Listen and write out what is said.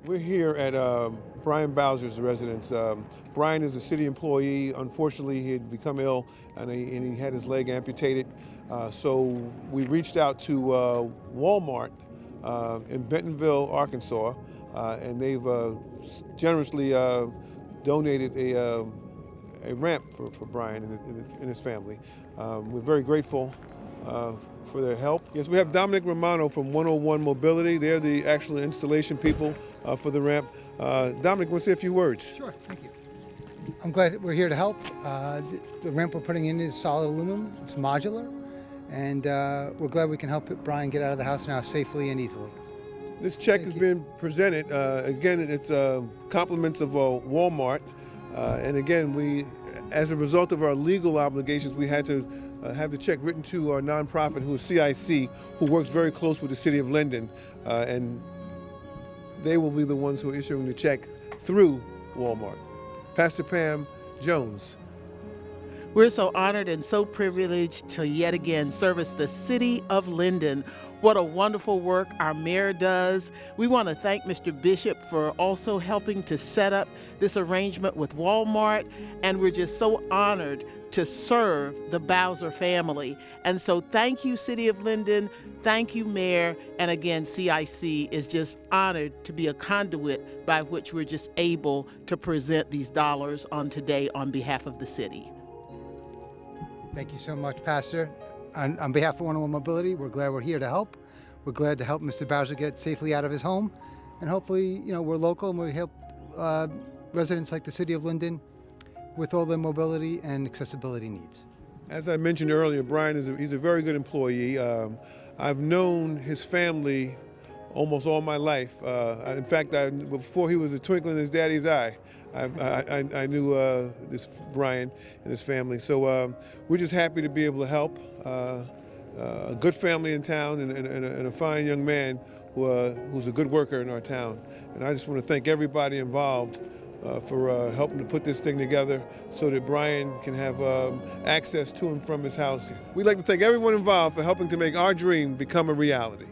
We're here at Brian Bowser's residence. Brian is a city employee. Unfortunately, he had become ill and he had his leg amputated. So we reached out to Walmart in Bentonville, Arkansas, and they've generously donated a ramp for Brian and his family. We're very grateful for their help. Yes, we have Dominic Romano from 101 Mobility. They're the actual installation people for the ramp. Dominic, want to say a few words? Sure, thank you. I'm glad we're here to help. The ramp we're putting in is solid aluminum, it's modular, and we're glad we can help Brian get out of the house now safely and easily. This check has been presented. Again, it's compliments of Walmart. And again, as a result of our legal obligations, we had to have the check written to our nonprofit, who is CIC, who works very close with the city of Linden. And they will be the ones who are issuing the check through Walmart. Pastor Pam Jones. We're so honored and so privileged to yet again service the city of Linden. What a wonderful work our mayor does. We want to thank Mr. Bishop for also helping to set up this arrangement with Walmart. And we're just so honored to serve the Bowser family. And so thank you, City of Linden. Thank you, Mayor. And again, CIC is just honored to be a conduit by which we're just able to present these dollars on today on behalf of the city. Thank you so much, Pastor. On behalf of 101 Mobility, we're glad we're here to help. We're glad to help Mr. Bowser get safely out of his home. And hopefully, we're local and we help residents like the city of Linden with all their mobility and accessibility needs. As I mentioned earlier, Brian he's a very good employee. I've known his family almost all my life. In fact, before he was a twinkle in his daddy's eye, I knew this Brian and his family. So we're just happy to be able to help a good family in town and a fine young man who's a good worker in our town. And I just want to thank everybody involved for helping to put this thing together so that Brian can have access to and from his house. We'd like to thank everyone involved for helping to make our dream become a reality.